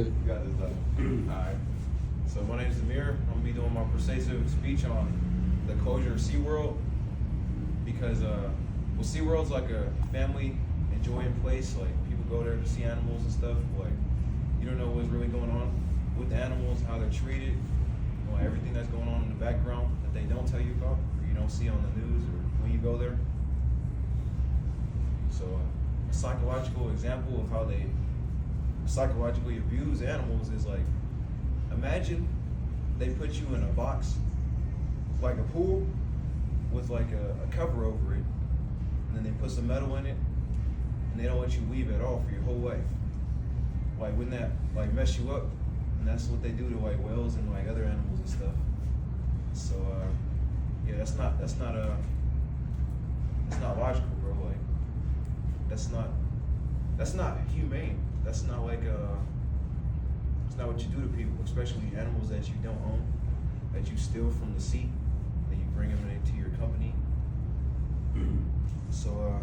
You got this done. Alright. So my name is Amir. I'm gonna be doing my persuasive speech on the closure of SeaWorld because SeaWorld's like a family enjoying place. Like people go there to see animals and stuff. Like you don't know what's really going on with the animals, how they're treated, everything that's going on in the background that they don't tell you about or you don't see on the news or when you go there. So a psychological example of how they psychologically abuse animals is like, imagine they put you in a box like a pool with like a cover over it, and then they put some metal in it, and they don't let you leave at all for your whole life. Like, wouldn't that like mess you up? And that's what they do to like whales and like other animals and stuff. So yeah, that's not logical, bro. Like that's not humane. That's not like it's not what you do to people, especially animals that you don't own, that you steal from the sea, that you bring them into your company. So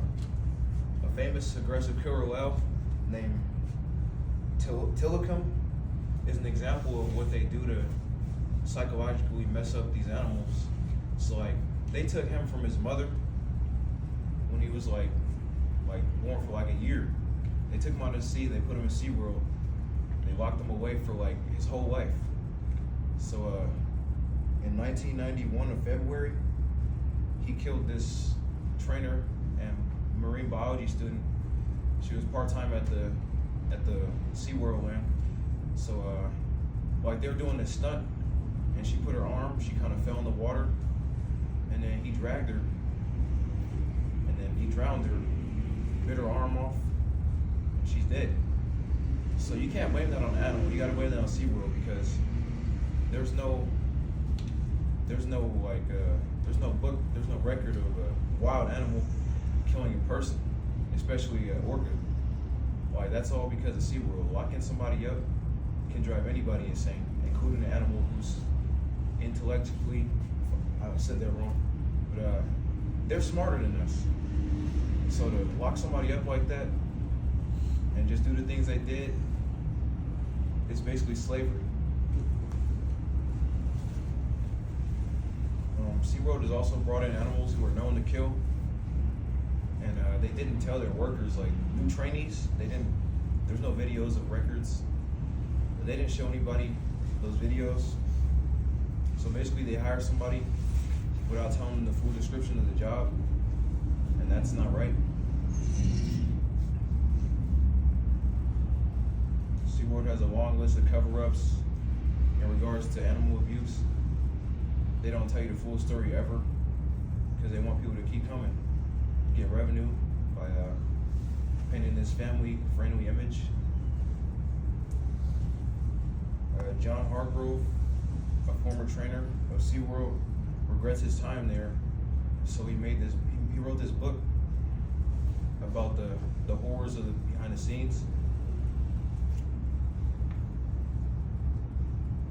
a famous aggressive killer whale named Tilikum is an example of what they do to psychologically mess up these animals. So like they took him from his mother when he was like born for like a year. They took him out to sea, they put him in SeaWorld, they locked him away for like his whole life. So in 1991 of February, he killed this trainer and marine biology student. She was part-time at the SeaWorld land. So like they were doing this stunt and she put her arm, she kind of fell in the water, and then he dragged her and then he drowned her, bit her arm off, and she's dead. So you can't blame that on the animal, you gotta blame that on SeaWorld because there's no book, there's no record of a wild animal killing a person, especially an orca. Like that's all because of SeaWorld. Locking somebody up can drive anybody insane, including an animal who's intellectually, I said that wrong, but they're smarter than us. So to lock somebody up like that and just do the things they did, it's basically slavery. SeaWorld has also brought in animals who are known to kill, and they didn't tell their workers, like new trainees, there's no videos of records. They didn't show anybody those videos. So basically they hire somebody without telling them the full description of the job, and that's not right. SeaWorld has a long list of cover-ups in regards to animal abuse. They don't tell you the full story ever because they want people to keep coming, get revenue by painting this family-friendly image. John Hargrove, a former trainer of SeaWorld, regrets his time there, so he wrote this book about the horrors of the behind the scenes,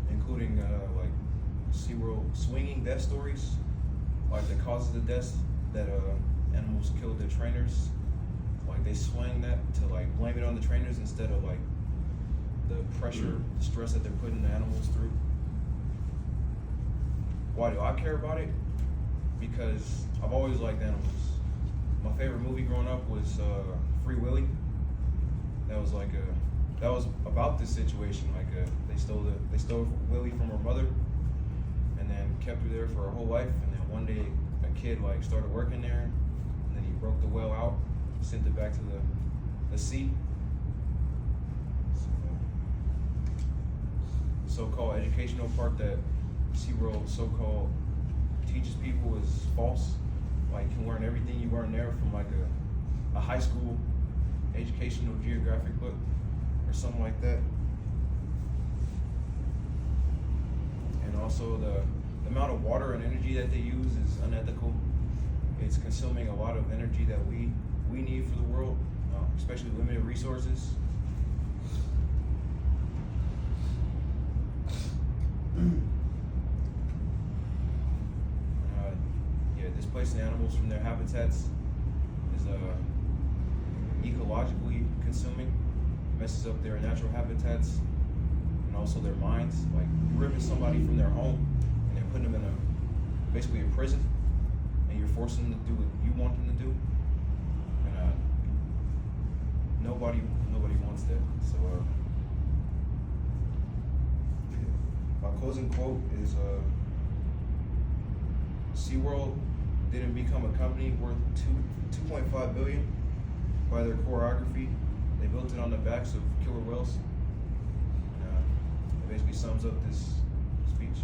including like SeaWorld swinging death stories, like the causes of deaths that animals killed their trainers. Like they swing that to like blame it on the trainers instead of like the pressure, the stress that they're putting the animals through. Why do I care about it? Because I've always liked animals. My favorite movie growing up was Free Willy. That was about this situation. Like they stole Willy from her mother, and then kept her there for her whole life. And then one day a kid like started working there, and then he broke the whale out, sent it back to the sea. So-called educational part that SeaWorld so-called teaches people is false. Like you can learn everything you learn there from like a high school educational geographic book or something like that. And also the amount of water and energy that they use is unethical. It's consuming a lot of energy that we need for the world, especially limited resources. Displacing animals from their habitats is ecologically consuming, messes up their natural habitats, also their minds. Like you're ripping somebody from their home and then putting them in basically a prison, and you're forcing them to do what you want them to do. And nobody wants that. So my closing quote is SeaWorld didn't become a company worth 2.5 billion by their choreography. They built it on the backs of killer whales. And, it basically sums up this speech.